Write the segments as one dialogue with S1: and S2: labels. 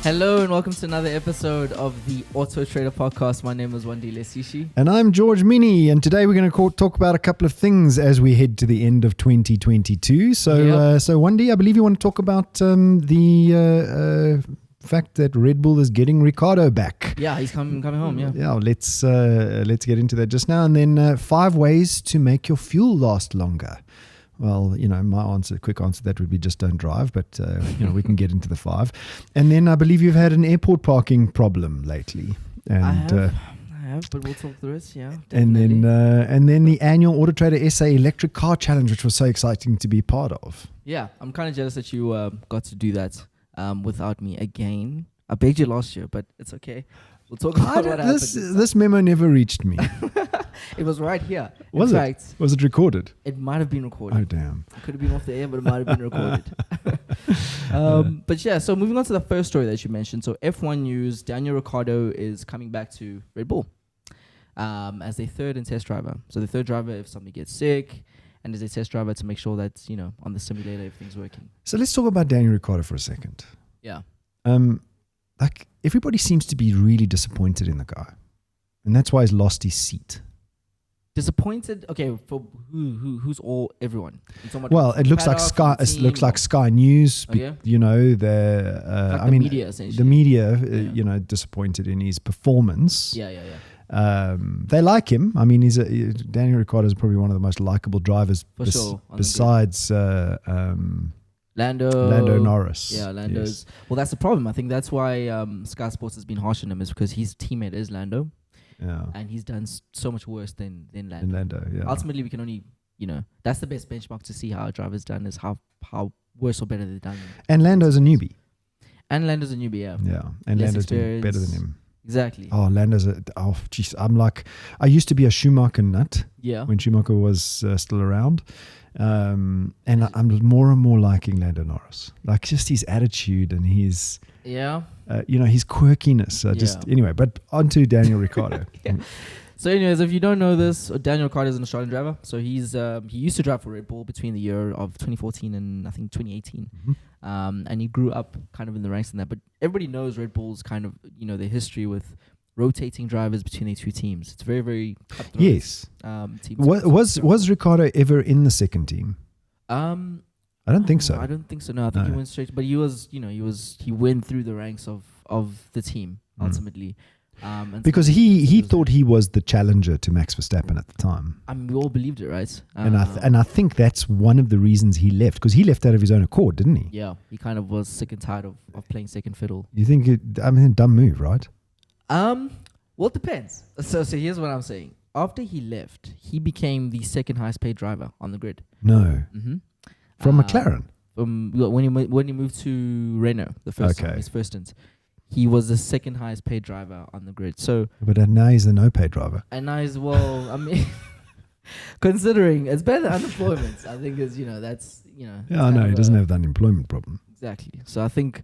S1: Hello and welcome to another episode of the AutoTrader Podcast. My name is Wandile Sishi.
S2: And I'm George Mienie, and today we're going to talk about a couple of things as we head to the end of 2022. So Wendy, I believe you want to talk about the fact that Red Bull is getting Ricciardo back.
S1: Yeah, he's coming home, yeah.
S2: Yeah, let's get into that just now. And then 5 ways to make your fuel last longer. Well, my quick answer to that would be just don't drive, but, we can get into the 5. And then I believe you've had an airport parking problem lately. And,
S1: I have, but we'll talk through it, yeah.
S2: Definitely. And then the annual AutoTrader SA Electric Car Challenge, which was so exciting to be part of.
S1: Yeah, I'm kind of jealous that you got to do that without me again. I begged you last year, but it's okay. We'll talk about what happened.
S2: This memo never reached me.
S1: It was right here.
S2: Was it recorded?
S1: It might have been recorded.
S2: Oh, damn.
S1: It could have been off the air, but it might have been recorded. But yeah, so moving on to the first story that you mentioned. So F1 news, Daniel Ricciardo is coming back to Red Bull as their third and test driver. So the third driver if somebody gets sick, and as a test driver to make sure that, on the simulator everything's working.
S2: So let's talk about Daniel Ricciardo for a second.
S1: Yeah.
S2: Everybody seems to be really disappointed in the guy. And that's why he's lost his seat.
S1: Disappointed? Okay, for who's everyone?
S2: Well, it looks like Sky. It looks like Sky News.
S1: Oh, yeah?
S2: The
S1: media essentially.
S2: The media, disappointed in his performance.
S1: Yeah.
S2: They like him. I mean, Daniel Ricciardo is probably one of the most likable drivers
S1: sure,
S2: besides Lando Norris.
S1: Yeah, Lando's. Yes. Well, that's the problem. I think that's why Sky Sports has been harsh on him, is because his teammate is Lando.
S2: Yeah.
S1: And he's done so much worse than Lando.
S2: In Lando, yeah.
S1: Ultimately, we can only, that's the best benchmark to see how a driver's done, is how worse or better they've done.
S2: And Lando's a newbie.
S1: And Lando's a newbie, yeah.
S2: Yeah, and Lando's doing better than him.
S1: Exactly.
S2: Oh, Lando's I used to be a Schumacher nut.
S1: Yeah.
S2: When Schumacher was still around. And I'm more and more liking Lando Norris. Like just his attitude and his...
S1: Yeah.
S2: His quirkiness. Anyway, but on to Daniel Ricciardo.
S1: Yeah. So anyways, if you don't know this, Daniel Ricciardo is an Australian driver. So he used to drive for Red Bull between the year of 2014 and I think 2018. Mm-hmm. And he grew up kind of in the ranks in that. But everybody knows Red Bull's kind of, their history with rotating drivers between the two teams. It's very, very cutthroat.
S2: Yes. Was Ricciardo ever in the second team? I don't think so.
S1: I don't think so. No, I think he went straight. But he was, he went through the ranks of the team ultimately.
S2: Because he thought he was the challenger to Max Verstappen at the time.
S1: I mean, we all believed it, right?
S2: And I think that's one of the reasons he left, because he left out of his own accord, didn't he?
S1: Yeah, he kind of was sick and tired of playing second fiddle.
S2: You think dumb move, right?
S1: Well, it depends. So here's what I'm saying. After he left, he became the second highest paid driver on the grid.
S2: No.
S1: Mm-hmm.
S2: From McLaren?
S1: When he moved to Renault, his first stint, he was the second highest paid driver on the grid. So,
S2: but now he's the no paid driver.
S1: And now he's, well, I mean, considering it's better than unemployment, I think is, that's,
S2: Yeah, I know, he doesn't have the unemployment problem.
S1: Exactly. So I think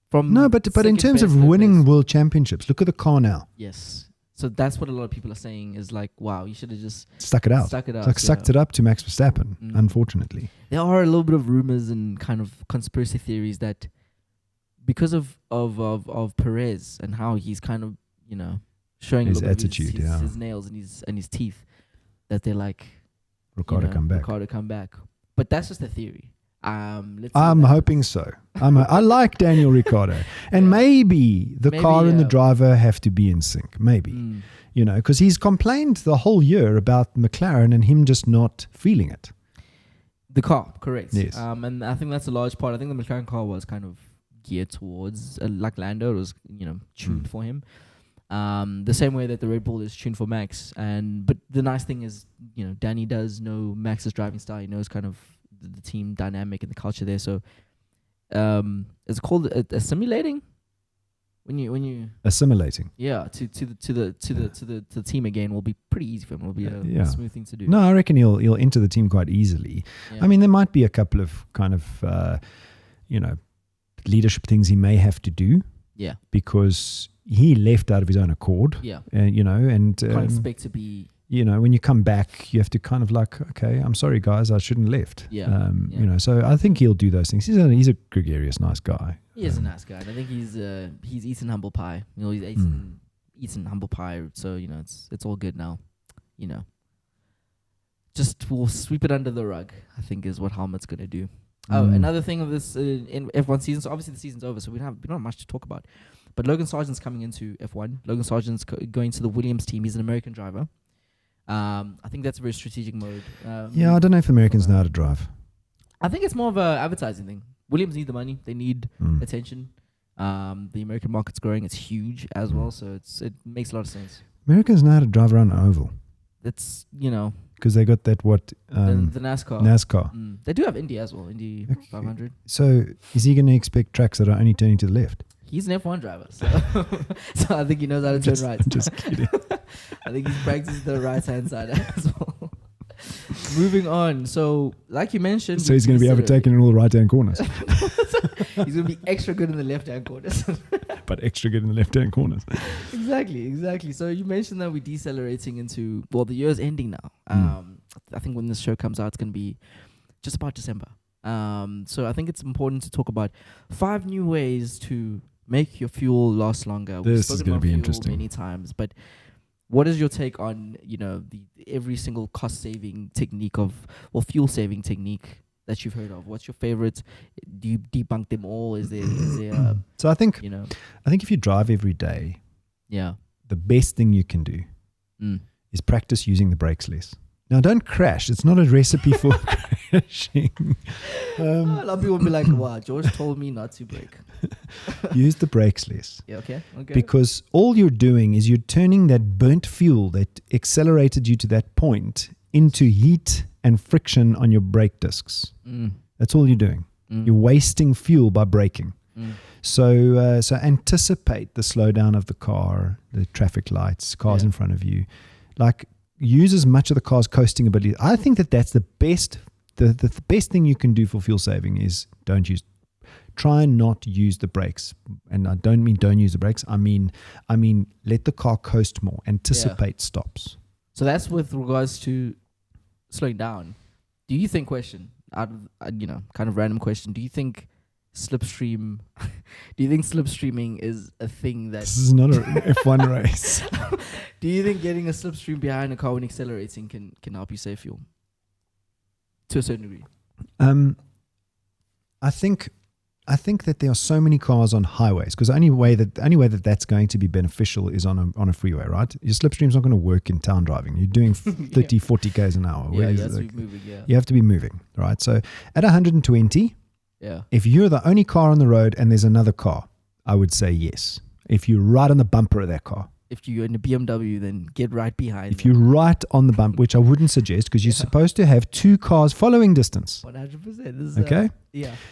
S2: but in terms of winning world championships, look at the car now.
S1: Yes. So that's what a lot of people are saying is like, wow, you should have just
S2: stuck it out. Sucked it up to Max Verstappen, unfortunately.
S1: There are a little bit of rumors and kind of conspiracy theories that because of Perez and how he's kind of, showing
S2: his attitude,
S1: his nails and his teeth, that they're like,
S2: Ricciardo come back.
S1: But that's just a theory.
S2: I'm hoping so. I like Daniel Ricciardo, and maybe the car and the driver have to be in sync. Maybe, because he's complained the whole year about McLaren and him just not feeling it.
S1: The car, correct.
S2: Yes.
S1: And I think that's a large part. I think the McLaren car was kind of geared towards like Lando. It was tuned for him. The same way that the Red Bull is tuned for Max. But the nice thing is, Danny does know Max's driving style. He knows kind of the team dynamic and the culture there. So it's called assimilating when you
S2: assimilating.
S1: Yeah, to the team again will be pretty easy for him. It will be a smooth thing to do.
S2: No, I reckon he'll enter the team quite easily. Yeah. I mean, there might be a couple of kind of leadership things he may have to do.
S1: Yeah,
S2: because he left out of his own accord.
S1: Yeah,
S2: and
S1: can't expect to be
S2: when you come back, you have to kind of like, okay, I'm sorry, guys, I shouldn't have left.
S1: Yeah.
S2: So I think he'll do those things. He's a gregarious, nice guy.
S1: He is a nice guy. And I think he's eaten humble pie. He's eaten humble pie. So, it's all good now. Just we'll sweep it under the rug, I think is what Helmut's going to do. Oh, another thing of this in F1 season. So obviously the season's over, so we don't have much to talk about. But Logan Sargent's coming into F1. Logan Sargent's going to the Williams team. He's an American driver. I think that's a very strategic mode.
S2: I don't know if Americans know how to drive.
S1: I think it's more of a advertising thing. Williams need the money. They need attention. The American market's growing. It's huge as well, so it makes a lot of sense.
S2: Americans know how to drive around an oval.
S1: That's,
S2: because they got that
S1: the NASCAR.
S2: NASCAR.
S1: They do have Indy as well, Indy 500.
S2: So is he going to expect tracks that are only turning to the left?
S1: He's an F1 driver, so I think he knows how to turn right.
S2: Just kidding.
S1: I think he's practiced the right-hand side as well. Moving on. So, like you mentioned...
S2: So he's going to be overtaken in all the right-hand corners.
S1: He's going to be extra good in the left-hand corners.
S2: But extra good in the left-hand corners.
S1: Exactly. So you mentioned that we're decelerating into... Well, the year's ending now. I think when this show comes out, it's going to be just about December. So I think it's important to talk about 5 new ways to make your fuel last longer.
S2: This is going to be interesting.
S1: Many times, but what is your take on the every single cost saving technique fuel saving technique that you've heard of? What's your favorite? Do you debunk them all? Is there
S2: so I think if you drive every day, the best thing you can do is practice using the brakes less. Now, don't crash. It's not a recipe for crashing.
S1: A lot of people will be like, wow, George told me not to brake.
S2: Use the brakes less.
S1: Yeah, okay.
S2: Because all you're doing is you're turning that burnt fuel that accelerated you to that point into heat and friction on your brake discs. That's all you're doing. You're wasting fuel by braking. So anticipate the slowdown of the car, the traffic lights, cars in front of you. Use as much of the car's coasting ability. I think that's the best. The best thing you can do for fuel saving is try and not use the brakes. And I don't mean don't use the brakes. I mean let the car coast more. Anticipate stops.
S1: So that's with regards to slowing down. Do you think, kind of random question, do you think slipstreaming is a thing that...
S2: This is not a F1 race.
S1: Do you think getting a slipstream behind a car when accelerating can help you save fuel? To a certain degree.
S2: I think that there are so many cars on highways because the only way that that's going to be beneficial is on a freeway, right? Your slipstream's not going to work in town driving. You're doing 30, 40 k's an hour.
S1: You have to be moving,
S2: You have to be moving, right? So at 120, if you're the only car on the road and there's another car, I would say yes. If you're right on the bumper of that car.
S1: If you're in a BMW, then get right behind.
S2: If you're right on the bump, which I wouldn't suggest because you're supposed to have 2 cars following distance.
S1: 100%.
S2: Okay?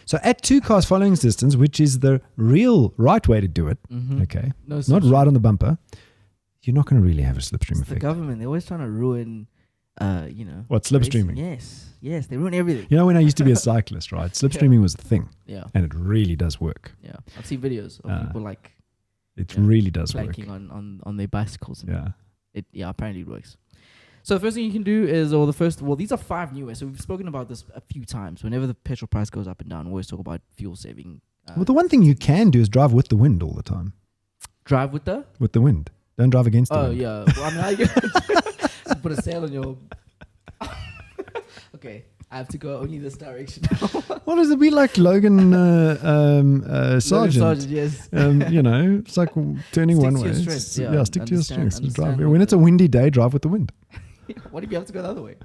S2: So at 2 cars following distance, which is the real right way to do it, okay?
S1: No,
S2: not right on the bumper, you're not going to really have a slipstream effect.
S1: The government, they're always trying to ruin,
S2: What, slipstreaming?
S1: Yes, they ruin everything.
S2: When I used to be a cyclist, right? Slipstreaming was the thing.
S1: Yeah.
S2: And it really does work.
S1: Yeah. I've seen videos of people
S2: it really does work.
S1: Planking on their bicycles.
S2: And
S1: apparently it works. So the first thing you can do is, these are 5 new ways. So we've spoken about this a few times. Whenever the petrol price goes up and down, we always talk about fuel saving.
S2: Well, the one thing you can do is drive with the wind all the time.
S1: Drive with the?
S2: With the wind. Don't drive against the wind.
S1: Oh, yeah. Well, I mean, put a sail on your... Okay. I have to go only this direction now.
S2: What does it be like Logan Sargent?
S1: Sargent, yes.
S2: It's like turning one way. Stick to your strengths. When it's a windy day, drive with the wind.
S1: What if you have to go the other way?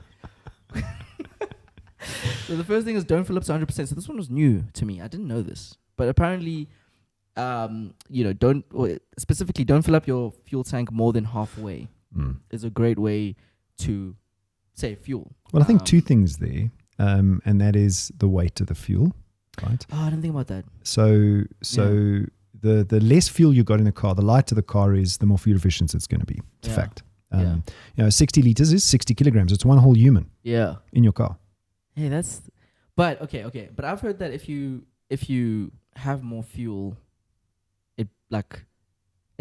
S1: So the first thing is don't fill up to 100%. So this one was new to me. I didn't know this. But apparently, don't fill up your fuel tank more than halfway. Is a great way to save fuel.
S2: Well, I think 2 things there, and that is the weight of the fuel, right?
S1: Oh, I didn't think about that.
S2: So the less fuel you got in the car, the lighter the car is, the more fuel efficient it's going to be. It's a fact. 60 liters is 60 kilograms. It's one whole human.
S1: Yeah.
S2: In your car.
S1: Hey, that's. But okay. But I've heard that if you have more fuel, it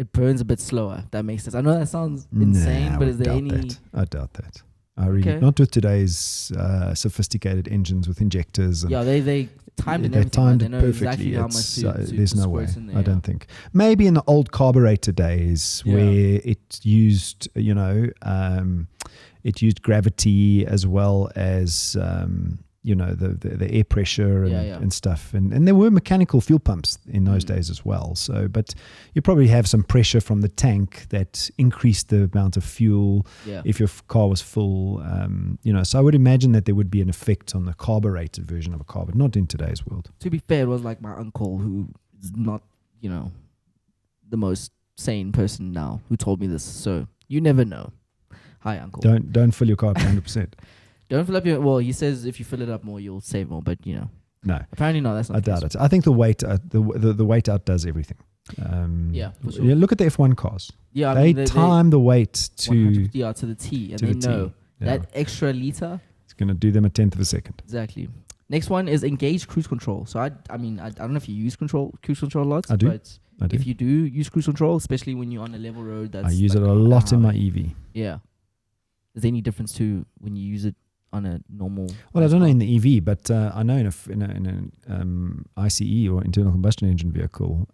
S1: it burns a bit slower. That makes sense. I know that sounds insane, but is there any?
S2: I doubt that. I really not with today's sophisticated engines with injectors. And
S1: they timed it.
S2: They timed it
S1: know
S2: perfectly.
S1: exactly how much
S2: There's no way.
S1: in there,
S2: I don't think. Maybe in the old carburetor days where it used, it used gravity as well as the air pressure and stuff, and there were mechanical fuel pumps in those days as well. So, but you probably have some pressure from the tank that increased the amount of fuel if your car was full. So I would imagine that there would be an effect on the carbureted version of a car, but not in today's world.
S1: To be fair, it was like my uncle, who is not the most sane person now, who told me this. So you never know. Hi, uncle.
S2: Don't fill your car up 100%.
S1: Don't fill up your. Well, he says if you fill it up more, you'll save more. But
S2: no.
S1: Apparently not. That's not.
S2: I doubt it. I think the weight, the weight outdoes everything.
S1: For sure.
S2: Look at the F1 cars.
S1: Yeah,
S2: they time the weight to
S1: the T, and they know that extra liter.
S2: It's going to do them a tenth of a second.
S1: Exactly. Next one is engage cruise control. So I don't know if you use cruise control a lot.
S2: I do.
S1: But if you do use cruise control, especially when you're on a level road,
S2: I use it a lot in my EV.
S1: Yeah. Is there any difference to when you use it on a normal?
S2: Well, I don't know in the EV, but I know in an ICE or internal combustion engine vehicle,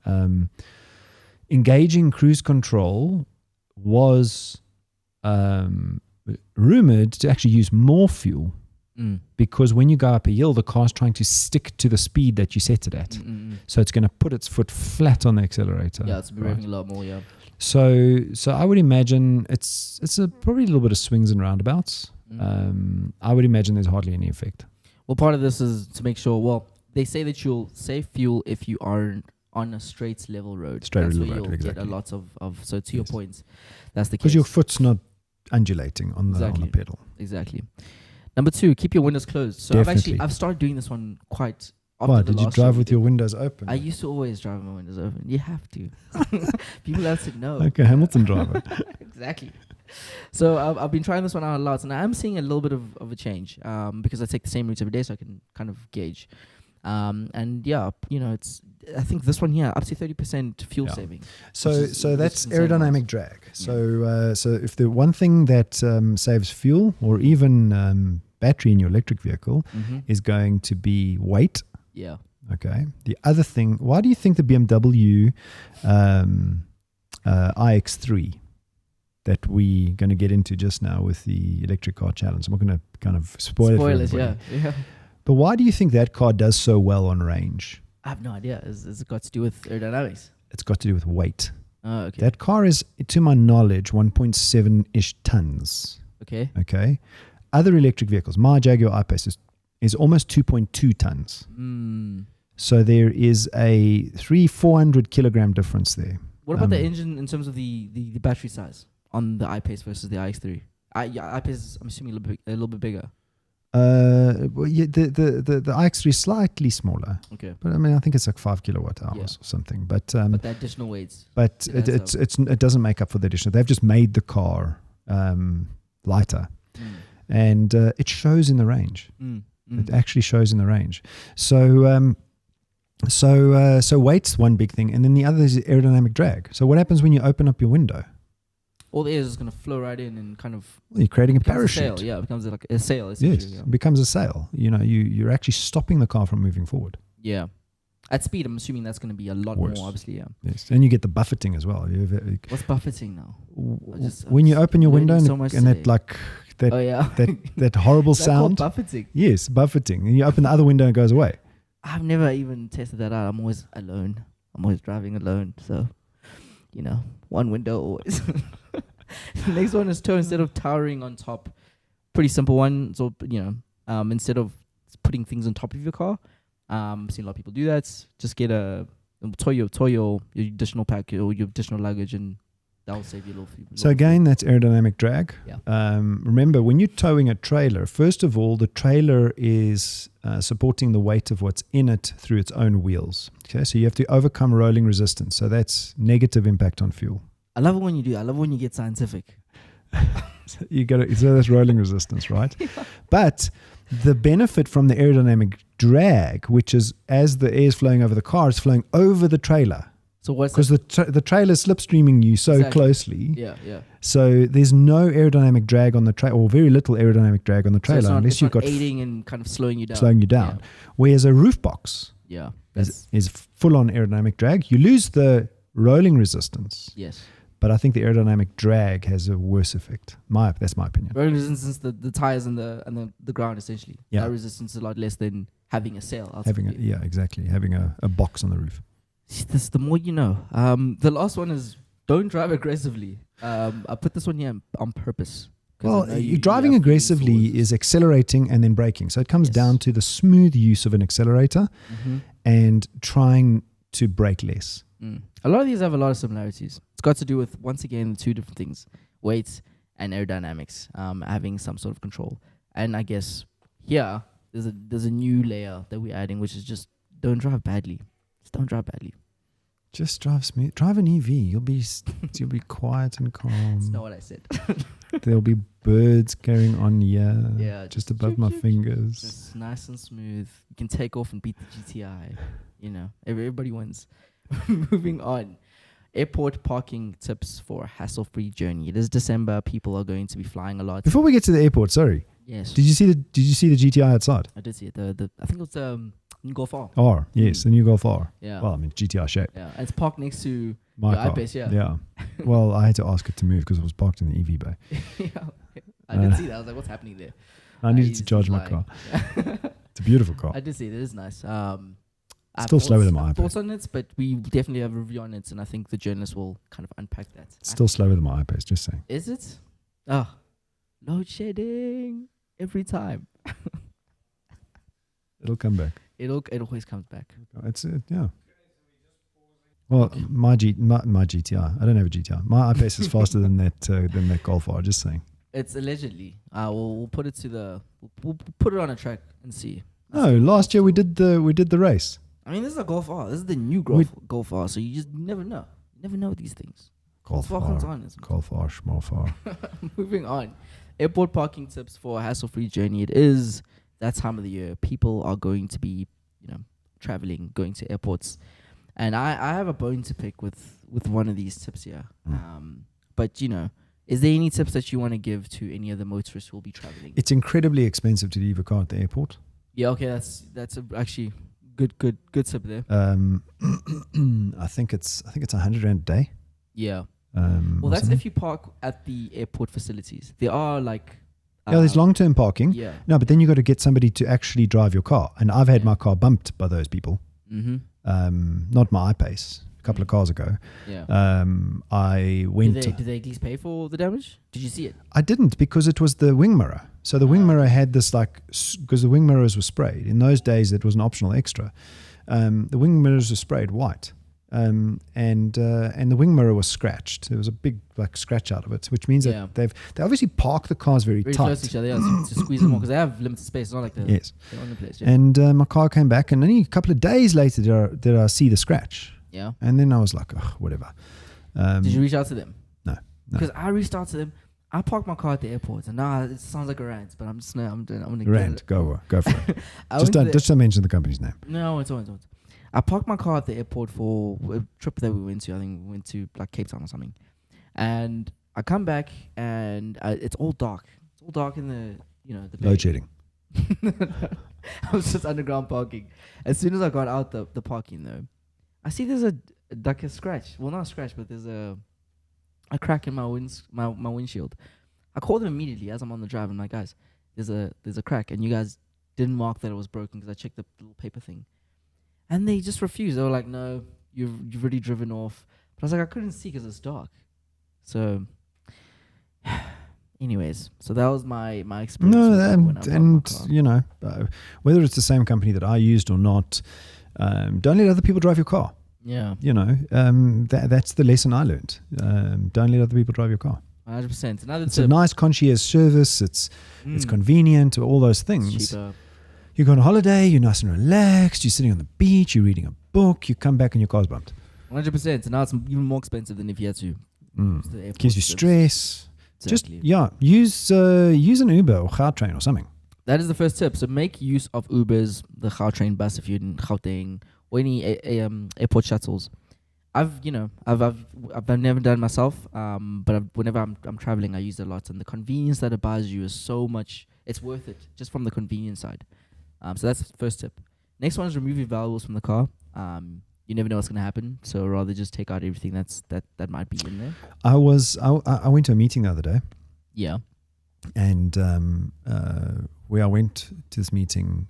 S2: engaging cruise control was rumored to actually use more fuel because when you go up a hill, the car's trying to stick to the speed that you set it at. So it's going to put its foot flat on the accelerator.
S1: Yeah, it's revving a lot more. Yeah.
S2: So I would imagine it's probably a little bit of swings and roundabouts. I would imagine there's hardly any effect. Well,
S1: part of this is to make sure. Well, they say that you'll save fuel if you are on a straight level road. That's where you'll get a lot of. So to your points, that's the case.
S2: Because your foot's not undulating on the pedal.
S1: Exactly. Number 2, keep your windows closed. So I've started doing this one quite.
S2: Why did you drive with your windows open?
S1: I used to always drive with my windows open. You have to. People have to know.
S2: Okay, Hamilton driver.
S1: Exactly. So I've been trying this one out a lot, and I'm seeing a little bit of a change because I take the same routes every day, so I can kind of gauge. It's I think this one here up to 30% fuel saving.
S2: So that's aerodynamic drag. So if the one thing that saves fuel or even battery in your electric vehicle is going to be weight.
S1: Yeah.
S2: Okay. The other thing, why do you think the BMW iX3 that we're going to get into just now with the Electric Car Challenge? I'm not going to kind of spoil it for everybody.
S1: Yeah.
S2: But why do you think that car does so well on range?
S1: I have no idea. Has it got to do with aerodynamics?
S2: It's got to do with weight.
S1: Oh, okay.
S2: That car is, to my knowledge, 1.7-ish tons.
S1: Okay.
S2: Other electric vehicles, my Jaguar I-Pace is almost 2.2 tons. So there is a 300-400 kilogram difference there.
S1: What about the engine in terms of the battery size on the I-Pace versus the iX3? I-Pace, I'm assuming a little bit bigger.
S2: The iX3 is slightly smaller.
S1: Okay.
S2: But I mean, I think it's like 5 kilowatt hours or something. But
S1: the additional weights.
S2: But it doesn't make up for the additional. They've just made the car lighter. And it shows in the range. It actually shows in the range. So weight's one big thing, and then the other is aerodynamic drag. So what happens when you open up your window?
S1: All the air is going to flow right in and kind of.
S2: Well, you're creating a parachute.
S1: It becomes like a sail.
S2: Yes, it becomes a sail. You're actually stopping the car from moving forward.
S1: Yeah. At speed, I'm assuming that's going to be a lot more, obviously, yeah.
S2: Yes, and you get the buffeting as well.
S1: What's buffeting now?
S2: When you open your window and it like that, that horrible sound.
S1: Buffeting?
S2: Yes, buffeting. And you open the other window and it goes away.
S1: I've never even tested that out. I'm always alone. I'm always driving alone. So, one window always. The next one is instead of towering on top. Pretty simple one. So, instead of putting things on top of your car, I've seen a lot of people do that. Just get tow your additional pack or your additional luggage, and that'll save you a little.
S2: So again, that's aerodynamic drag.
S1: Yeah.
S2: Remember, when you're towing a trailer, first of all, the trailer is supporting the weight of what's in it through its own wheels. Okay, so you have to overcome rolling resistance. So that's negative impact on fuel.
S1: I love it when you do. I love when you get scientific.
S2: So that's rolling resistance, right? Yeah. But the benefit from the aerodynamic drag, which is as the air is flowing over the car, it's flowing over the trailer.
S1: So what's
S2: because the trailer slipstreaming you so closely.
S1: Yeah.
S2: So there's no aerodynamic drag on the trailer, or very little aerodynamic drag on the trailer,
S1: so
S2: unless you've got
S1: aiding and kind of slowing you down.
S2: Yeah. Whereas a roof box is full on aerodynamic drag. You lose the rolling resistance.
S1: Yes.
S2: But I think the aerodynamic drag has a worse effect. That's my opinion.
S1: Rolling resistance, the tires and the ground essentially.
S2: Yeah.
S1: That resistance is a lot less than having a sail.
S2: Exactly. Having a box on the roof.
S1: This the more you know. The last one is don't drive aggressively. I put this one here on purpose.
S2: Well, driving aggressively is accelerating and then braking. So it comes down to the smooth use of an accelerator and trying to brake less.
S1: A lot of these have a lot of similarities. It's got to do with, once again, the two different things: weight and aerodynamics, having some sort of control. And I guess here there's a new layer that we're adding, which is just don't drive badly. Just don't drive badly.
S2: Just drive smooth. Drive an EV. You'll be quiet and calm.
S1: That's not what I said.
S2: There'll be birds going on here. Yeah, just above my fingers.
S1: Just nice and smooth. You can take off and beat the GTI. You know, everybody wins. Moving on. Airport parking tips for a hassle-free journey. It is December. People are going to be flying a lot.
S2: Before we get to the airport, sorry.
S1: Yes.
S2: Did you see the GTI outside?
S1: I did see it. I think it was new Golf R.
S2: R, yes, the new Golf R.
S1: Yeah.
S2: Well, I mean GTI shape.
S1: Yeah, and it's parked next to
S2: my
S1: your
S2: car.
S1: iPace. Yeah.
S2: Yeah. Well, I had to ask it to move because it was parked in the EV bay.
S1: Yeah. I did see that. I was like, what's happening there?
S2: I needed to charge my car. It's a beautiful car.
S1: I did see it. It is nice.
S2: Still slower than my iPace.
S1: Thoughts on it, but we definitely have a review on it, and I think the journalist will kind of unpack that.
S2: Still slower than my iPace, just saying.
S1: Is it? Load shedding every time.
S2: It'll come back.
S1: It always comes back.
S2: It's yeah. Well, my GTI. I don't have a GTI. My iPace is faster than that Golf R. Just saying.
S1: It's allegedly. We'll put it to we'll put it on a track and see.
S2: No, last year we did the race.
S1: I mean, this is a Golf R. This is the new Golf R. So you just never know. You never know these things.
S2: Golf R. Golf R. Schmolf R.
S1: Moving on. Airport parking tips for a hassle-free journey. It is that time of the year. People are going to be, traveling, going to airports. And I have a bone to pick with one of these tips here. But, is there any tips that you want to give to any of the motorists who will be traveling?
S2: It's incredibly expensive to leave a car at the airport.
S1: Yeah, okay, that's actually good tip there.
S2: I think it's 100 Rand a day.
S1: Yeah. Well, that's if you park at the airport facilities. There are
S2: there's long-term parking.
S1: Yeah.
S2: No, but then you got to get somebody to actually drive your car. And I've had my car bumped by those people. Mm-hmm. Not my iPace. A couple of cars ago.
S1: Yeah.
S2: I went.
S1: Did they at least pay for the damage? Did you see it?
S2: I didn't, because it was the wing mirror. So the wing mirror had this because the wing mirrors were sprayed. In those days, it was an optional extra. The wing mirrors were sprayed white. And the wing mirror was scratched. There was a big scratch out of it, which means that they obviously park the cars very tight,
S1: close to each other, to squeeze them more, because they have limited space. It's not like they're on the place. Yeah.
S2: And my car came back, and only a couple of days later did I see the scratch.
S1: Yeah.
S2: And then I was like, whatever.
S1: Did you reach out to them?
S2: No.
S1: Because I reached out to them. I parked my car at the airport, and now it sounds like a rant, but I'm gonna
S2: rant. Go for it. just don't mention the company's name.
S1: No, it's not. I parked my car at the airport for a trip that we went to. I think we went to Cape Town or something. And I come back, and it's all dark. It's all dark in the bay.
S2: Load shedding.
S1: I was just underground parking. As soon as I got out the parking though, I see there's a scratch. Well, not a scratch, but there's a crack in my windshield. I called them immediately as I'm on the drive. I'm like, guys, there's a crack, and you guys didn't mark that it was broken because I checked the little paper thing. And they just refused. They were like, no, you've already driven off. But I was like, I couldn't see because it's dark. So, anyways, so that was my experience.
S2: No, whether it's the same company that I used or not, don't let other people drive your car.
S1: Yeah.
S2: That's the lesson I learned. Don't let other people drive your car.
S1: 100%.
S2: It's a nice concierge service. It's convenient, all those things.
S1: It's cheaper.
S2: You go on a holiday, you're nice and relaxed, you're sitting on the beach, you're reading a book, you come back and your car's bumped.
S1: 100%. And now it's even more expensive than if you had to.
S2: Gives you stress.
S1: Exactly.
S2: Use an Uber or Gautrain or something.
S1: That is the first tip. So make use of Ubers, the Gautrain bus if you're in Gauteng, or any airport shuttles. I've never done it myself. But whenever I'm traveling, I use it a lot, and the convenience that it buys you is so much. It's worth it just from the convenience side. So that's the first tip. Next one is remove your valuables from the car. You never know what's gonna happen, so rather just take out everything that might be in there.
S2: I went to a meeting the other day.
S1: Yeah.
S2: And where I went to this meeting,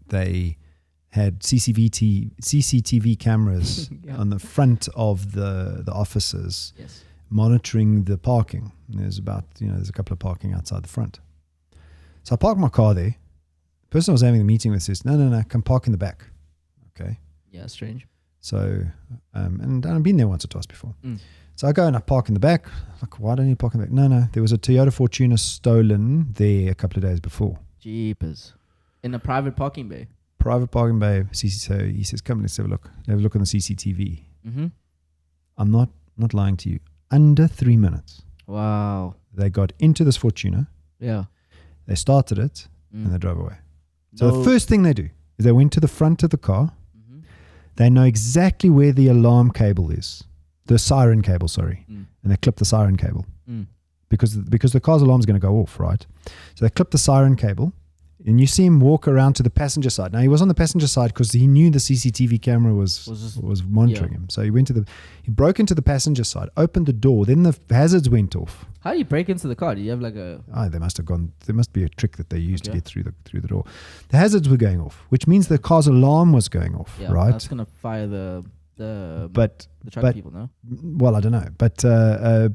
S2: they had CCTV cameras on the front of the offices,
S1: Yes.
S2: monitoring the parking. And there's a couple of parking outside the front. So I parked my car there. The person I was having the meeting with says, no, come park in the back. Okay.
S1: Yeah, strange.
S2: So, and I've been there once or twice before.
S1: Mm.
S2: So I go and I park in the back. Like, why don't you park in the back? No, there was a Toyota Fortuner stolen there a couple of days before.
S1: Jeepers. In a private parking bay.
S2: Private parking bay. So he says, come, let's have a look. Have a look on the CCTV.
S1: Mm-hmm.
S2: I'm not lying to you. Under 3 minutes.
S1: Wow.
S2: They got into this Fortuner.
S1: Yeah.
S2: They started it and they drove away. So the first thing they do is they went to the front of the car.
S1: Mm-hmm.
S2: They know exactly where the alarm cable is. The siren cable, sorry.
S1: Mm.
S2: And they clip the siren cable.
S1: Mm.
S2: Because the car's alarm is going to go off, right? So they clip the siren cable, and you see him walk around to the passenger side. Now, he was on the passenger side because he knew the CCTV camera was monitoring him. So he broke into the passenger side, opened the door, then the hazards went off.
S1: How do you break into the car? Do you have like a...
S2: There must be a trick that they used to get through the door. The hazards were going off, which means the car's alarm was going off, right?
S1: That's going to fire the truck people, no?
S2: Well, I don't know. But the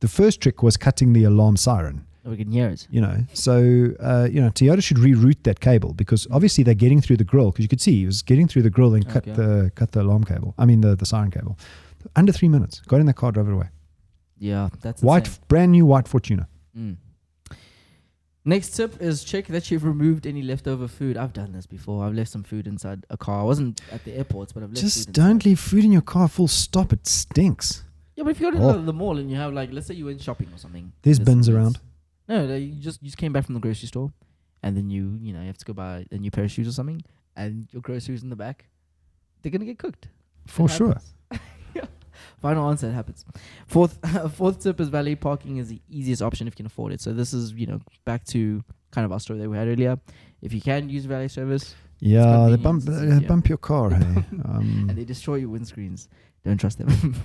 S2: first trick was cutting the alarm siren.
S1: We can hear it.
S2: So Toyota should reroute that cable, because obviously they're getting through the grill, because you could see he was getting through the grill and cut the alarm cable. I mean the siren cable. Under 3 minutes. Got in the car, drove it away.
S1: Yeah, that's
S2: brand new white Fortuner.
S1: Mm. Next tip is check that you've removed any leftover food. I've done this before. I've left some food inside a car. I wasn't at the airports, but I've left
S2: Just
S1: food
S2: don't leave food in your car, full stop. It stinks.
S1: Yeah, but if you go to the mall and you have, like, let's say you went shopping or something.
S2: There's bins around.
S1: No, you just came back from the grocery store, and then you have to go buy a new pair of shoes or something, and your groceries in the back, they're gonna get cooked.
S2: For sure.
S1: Yeah. Final answer, it happens. Fourth tip is valet parking is the easiest option if you can afford it. So this is back to kind of our story that we had earlier. If you can use valet service,
S2: they bump your car, hey.
S1: And they destroy your windscreens. Don't trust them.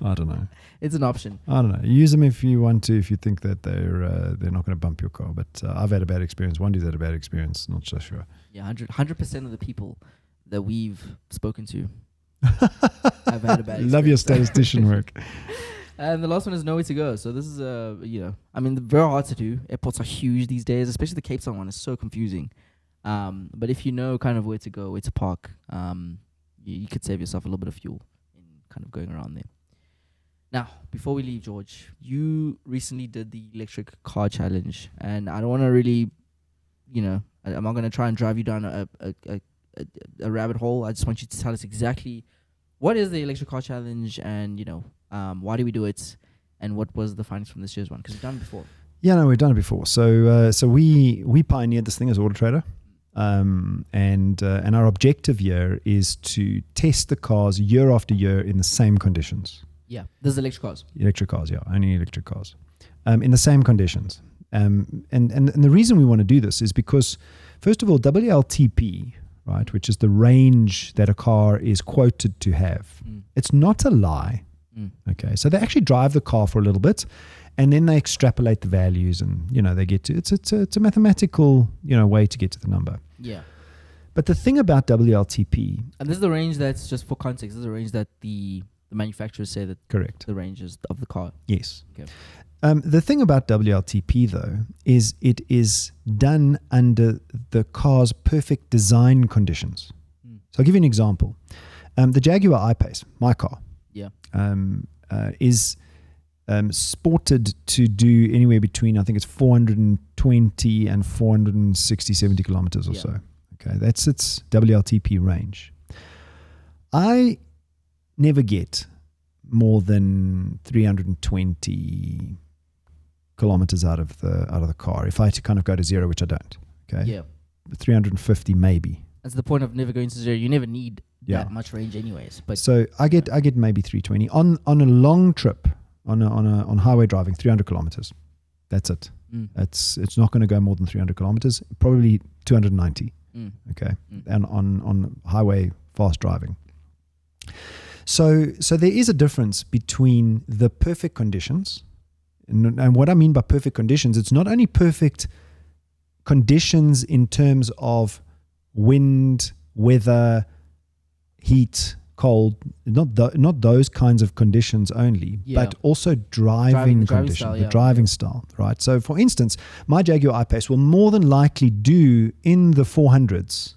S2: I don't know.
S1: It's an option.
S2: I don't know. Use them if you want to, if you think that they're not going to bump your car. But I've had a bad experience. Wandi's had a bad experience. Not so sure.
S1: Yeah, 100% of the people that we've spoken to have had a bad experience.
S2: Love your statistician work.
S1: And the last one is nowhere to go. So this is very hard to do. Airports are huge these days, especially the Cape Town one is so confusing. But if you know kind of where to go, where to park, you could save yourself a little bit of fuel in kind of going around there. Now, before we leave, George, you recently did the electric car challenge, and I don't want to really, I'm not going to try and drive you down a rabbit hole. I just want you to tell us exactly what is the electric car challenge, and why do we do it, and what was the findings from this year's one? Because we've done it before. Yeah,
S2: no, we've done it before. So we pioneered this thing as AutoTrader, and our objective here is to test the cars year after year in the same conditions.
S1: Yeah, this is electric cars.
S2: Electric cars, yeah, only electric cars, in the same conditions. And the reason we want to do this is because, first of all, WLTP, right, which is the range that a car is quoted to have, it's not a lie. Okay, so they actually drive the car for a little bit, and then they extrapolate the values, and they get to it's a mathematical way to get to the number.
S1: Yeah.
S2: But the thing about WLTP,
S1: and this is the range that's, just for context, this is the range that the manufacturers say that
S2: correct
S1: the range is of the car.
S2: Yes.
S1: Okay.
S2: The thing about WLTP though is it is done under the car's perfect design conditions. So I'll give you an example. The Jaguar I-Pace, my car, is sported to do anywhere between, I think it's 420 and 460, 70 kilometers or so. Okay, that's its WLTP range. I never get more than 320 kilometers out of the car if I had to kind of go to zero, which I don't. Okay.
S1: Yeah.
S2: 350 maybe.
S1: That's the point of never going to zero. You never need
S2: Yeah.
S1: that much range anyways. But
S2: So I get maybe 320 on a long trip on highway driving, 300 kilometers. That's it. It's not going to go more than 300 kilometers. Probably 290. Okay, and on highway fast driving. So there is a difference between the perfect conditions, and what I mean by perfect conditions, it's not only perfect conditions in terms of wind, weather, heat, cold, not those kinds of conditions only, but also driving conditions,
S1: style,
S2: the driving style, right? So for instance, my Jaguar I-Pace will more than likely do in the 400s,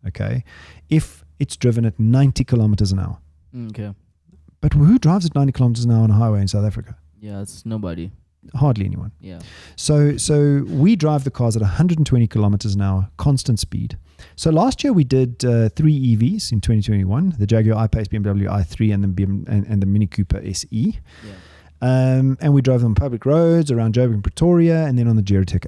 S2: okay, if it's driven at 90 kilometers an hour.
S1: Okay.
S2: But who drives at 90 kilometers an hour on a highway in South Africa?
S1: Yeah, it's nobody.
S2: Hardly anyone.
S1: Yeah.
S2: So we drive the cars at 120 kilometers an hour, constant speed. So last year we did 3 EVs in 2021: the Jaguar I-Pace, BMW i3, and the Mini Cooper SE.
S1: Yeah.
S2: And we drove them on public roads around Joburg and Pretoria, and then on the Geotech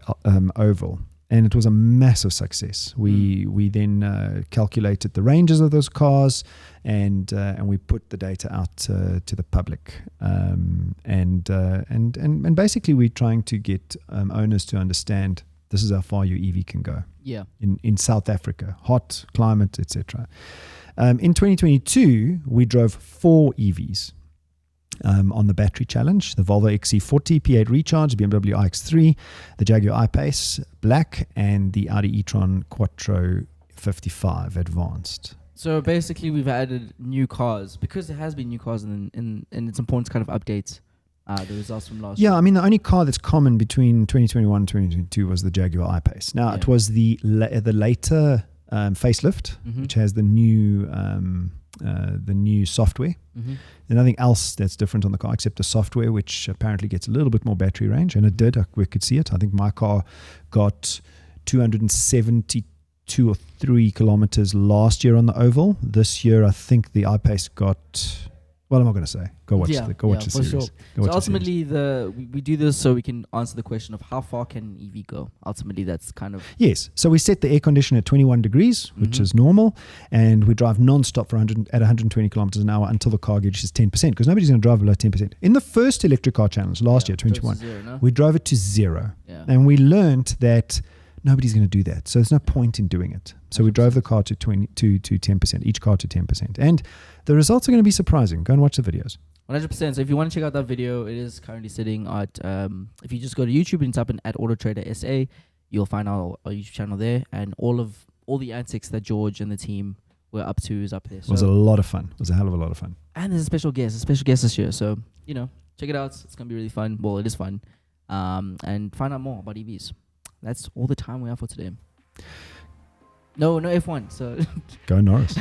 S2: Oval. And it was a massive success. We then calculated the ranges of those cars, and we put the data out to the public. And basically, we're trying to get owners to understand this is how far your EV can go.
S1: Yeah.
S2: In South Africa, hot climate, etc. In 2022, we drove 4 EVs. On the battery challenge, the Volvo XC40 P8 Recharge, BMW iX3, the Jaguar I-Pace Black, and the Audi e-tron Quattro 55 Advanced.
S1: So basically, we've added new cars because there has been new cars, and it's important to kind of update the results from last year.
S2: Yeah, I mean, the only car that's common between 2021 and 2022 was the Jaguar I-Pace. Now, it was the later facelift, which has the new software. There's nothing else that's different on the car except the software, which apparently gets a little bit more battery range, and it did. We could see it. I think my car got 272 or 3 kilometers last year on the oval. This year, I think the I-Pace got. Well, I'm not going to say. Go watch the series.
S1: Sure. So ultimately, we do this so we can answer the question of how far can an EV go. Ultimately, that's kind of...
S2: Yes. So we set the air conditioner at 21 degrees, which is normal, and we drive non-stop at 120 kilometers an hour until the car gauges 10%, because nobody's going to drive below 10%. In the first ElectricCarChallenge last year, 2021, we drove it to 0. Yeah. And we learned that nobody's going to do that. So there's no point in doing it. So 100%. We drove the car to 10%, each car to 10%. And the results are going to be surprising. Go and watch the videos.
S1: 100%. So if you want to check out that video, it is currently sitting at, if you just go to YouTube and type in @AutoTrader SA, you'll find our YouTube channel there. And all the antics that George and the team were up to is up there. So
S2: it was a lot of fun. It was a hell of a lot of fun.
S1: And there's a special guest this year. So, check it out. It's going to be really fun. Well, it is fun. And find out more about EVs. That's all the time we have for today. No F1. So
S2: go Norris.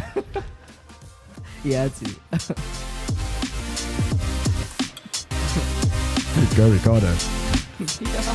S1: Yeah, too.
S2: Go Ricardo.
S1: Yeah.